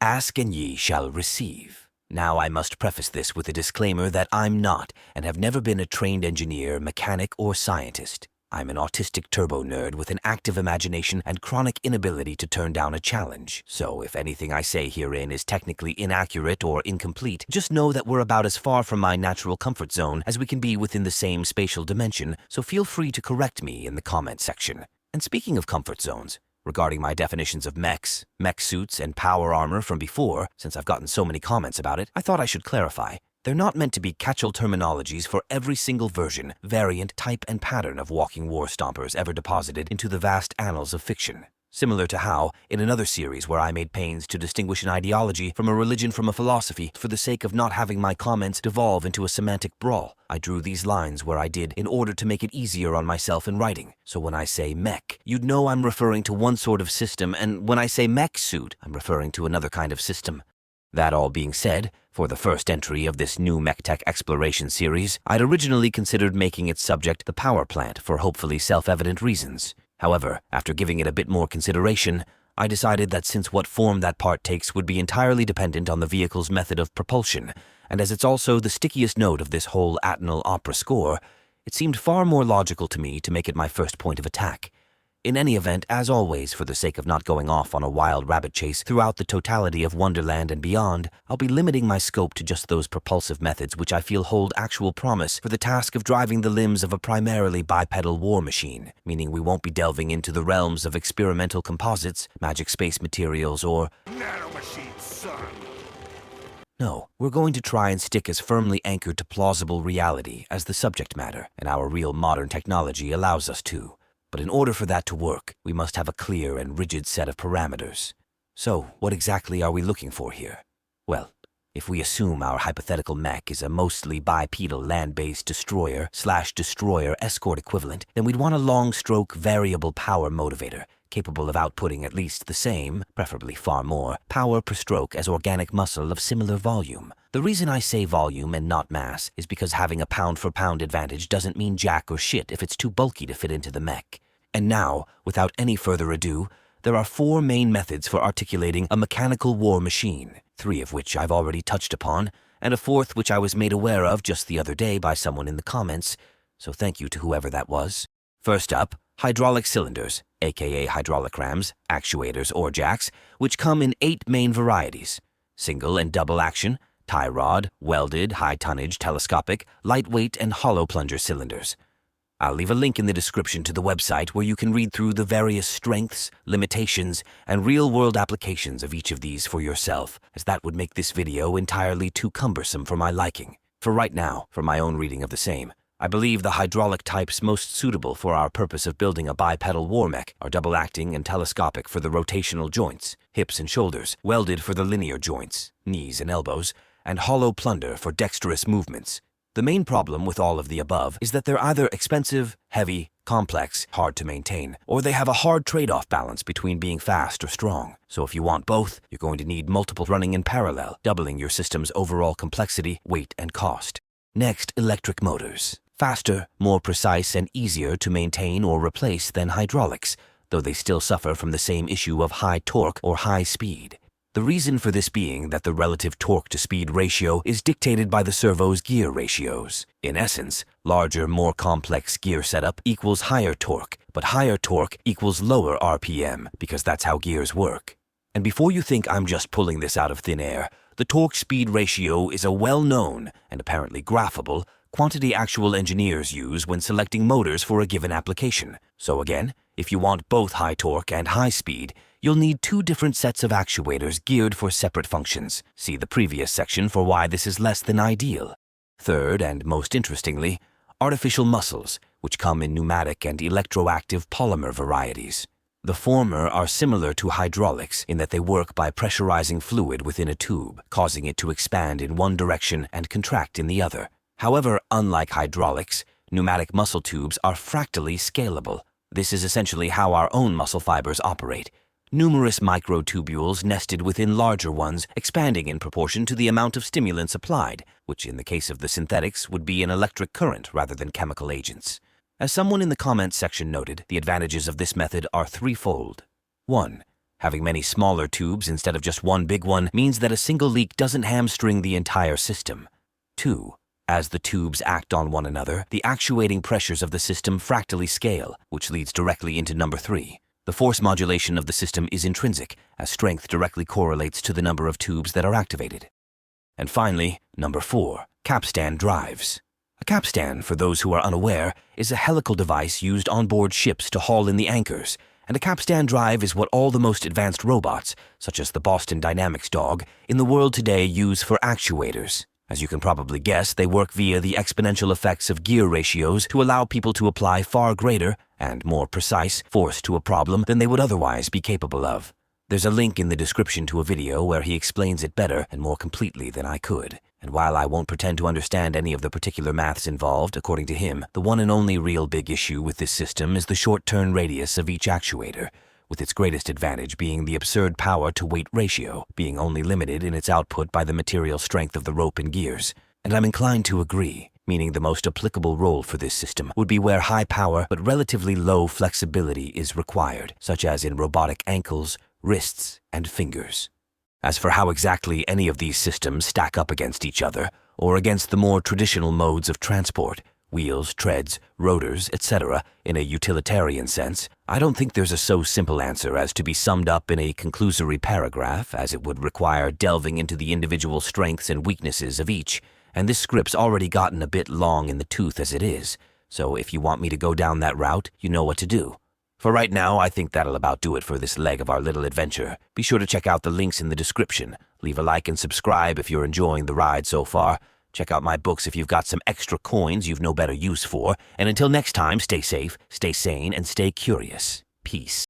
Ask and ye shall receive. Now I must preface this with a disclaimer that I'm not and have never been a trained engineer, mechanic, or scientist. I'm an autistic turbo nerd with an active imagination and chronic inability to turn down a challenge. So if anything I say herein is technically inaccurate or incomplete, just know that we're about as far from my natural comfort zone as we can be within the same spatial dimension, so feel free to correct me in the comment section. And speaking of comfort zones, regarding my definitions of mechs, mech suits, and power armor from before, since I've gotten so many comments about it, I thought I should clarify. They're not meant to be catch-all terminologies for every single version, variant, type, and pattern of walking war stompers ever deposited into the vast annals of fiction. Similar to how, in another series where I made pains to distinguish an ideology from a religion from a philosophy for the sake of not having my comments devolve into a semantic brawl, I drew these lines where I did in order to make it easier on myself in writing. So when I say mech, you'd know I'm referring to one sort of system, and when I say mech suit, I'm referring to another kind of system. That all being said, for the first entry of this new MechTech exploration series, I'd originally considered making its subject the power plant for hopefully self-evident reasons. However, after giving it a bit more consideration, I decided that since what form that part takes would be entirely dependent on the vehicle's method of propulsion, and as it's also the stickiest note of this whole Atnal opera score, it seemed far more logical to me to make it my first point of attack. In any event, as always, for the sake of not going off on a wild rabbit chase throughout the totality of Wonderland and beyond, I'll be limiting my scope to just those propulsive methods which I feel hold actual promise for the task of driving the limbs of a primarily bipedal war machine, meaning we won't be delving into the realms of experimental composites, magic space materials, or nanomachines, son. No, we're going to try and stick as firmly anchored to plausible reality as the subject matter and our real modern technology allows us to. But in order for that to work, we must have a clear and rigid set of parameters. So, what exactly are we looking for here? Well, if we assume our hypothetical mech is a mostly bipedal land-based destroyer/destroyer escort equivalent, then we'd want a long-stroke variable power motivator, capable of outputting at least the same, preferably far more, power per stroke as organic muscle of similar volume. The reason I say volume and not mass is because having a pound-for-pound advantage doesn't mean jack or shit if it's too bulky to fit into the mech. And now, without any further ado, there are 4 main methods for articulating a mechanical war machine, 3 of which I've already touched upon, and a 4th which I was made aware of just the other day by someone in the comments, so thank you to whoever that was. First up, hydraulic cylinders, aka hydraulic rams, actuators, or jacks, which come in 8 main varieties: single and double action, tie rod, welded, high tonnage, telescopic, lightweight, and hollow plunger cylinders. I'll leave a link in the description to the website where you can read through the various strengths, limitations, and real-world applications of each of these for yourself, as that would make this video entirely too cumbersome for my liking. For right now, from my own reading of the same, I believe the hydraulic types most suitable for our purpose of building a bipedal war mech are double-acting and telescopic for the rotational joints, hips and shoulders, welded for the linear joints, knees and elbows, and hollow plunder for dexterous movements. The main problem with all of the above is that they're either expensive, heavy, complex, hard to maintain, or they have a hard trade-off balance between being fast or strong. So if you want both, you're going to need multiple running in parallel, doubling your system's overall complexity, weight, and cost. Next, electric motors. Faster, more precise, and easier to maintain or replace than hydraulics, though they still suffer from the same issue of high torque or high speed. The reason for this being that the relative torque-to-speed ratio is dictated by the servo's gear ratios. In essence, larger, more complex gear setup equals higher torque, but higher torque equals lower RPM, because that's how gears work. And before you think I'm just pulling this out of thin air, the torque-speed ratio is a well-known, and apparently graphable, quantity actual engineers use when selecting motors for a given application. So again, if you want both high torque and high speed, you'll need 2 different sets of actuators geared for separate functions. See the previous section for why this is less than ideal. Third, and most interestingly, artificial muscles, which come in pneumatic and electroactive polymer varieties. The former are similar to hydraulics in that they work by pressurizing fluid within a tube, causing it to expand in one direction and contract in the other. However, unlike hydraulics, pneumatic muscle tubes are fractally scalable. This is essentially how our own muscle fibers operate. Numerous microtubules nested within larger ones, expanding in proportion to the amount of stimulants applied, which in the case of the synthetics would be an electric current rather than chemical agents. As someone in the comments section noted, the advantages of this method are threefold. 1. Having many smaller tubes instead of just one big one means that a single leak doesn't hamstring the entire system. 2. As the tubes act on one another, the actuating pressures of the system fractally scale, which leads directly into number 3. The force modulation of the system is intrinsic, as strength directly correlates to the number of tubes that are activated. And finally, number 4, capstan drives. A capstan, for those who are unaware, is a helical device used on board ships to haul in the anchors, and a capstan drive is what all the most advanced robots, such as the Boston Dynamics dog, in the world today use for actuators. As you can probably guess, they work via the exponential effects of gear ratios to allow people to apply far greater and more precise force to a problem than they would otherwise be capable of. There's a link in the description to a video where he explains it better and more completely than I could. And while I won't pretend to understand any of the particular maths involved, according to him, the one and only real big issue with this system is the short turn radius of each actuator, with its greatest advantage being the absurd power-to-weight ratio, being only limited in its output by the material strength of the rope and gears. And I'm inclined to agree, meaning the most applicable role for this system would be where high power but relatively low flexibility is required, such as in robotic ankles, wrists, and fingers. As for how exactly any of these systems stack up against each other, or against the more traditional modes of transport, wheels, treads, rotors, etc., in a utilitarian sense, I don't think there's a so simple answer as to be summed up in a conclusory paragraph, as it would require delving into the individual strengths and weaknesses of each, and this script's already gotten a bit long in the tooth as it is, so if you want me to go down that route, you know what to do. For right now, I think that'll about do it for this leg of our little adventure. Be sure to check out the links in the description. Leave a like and subscribe if you're enjoying the ride so far. Check out my books if you've got some extra coins you've no better use for. And until next time, stay safe, stay sane, and stay curious. Peace.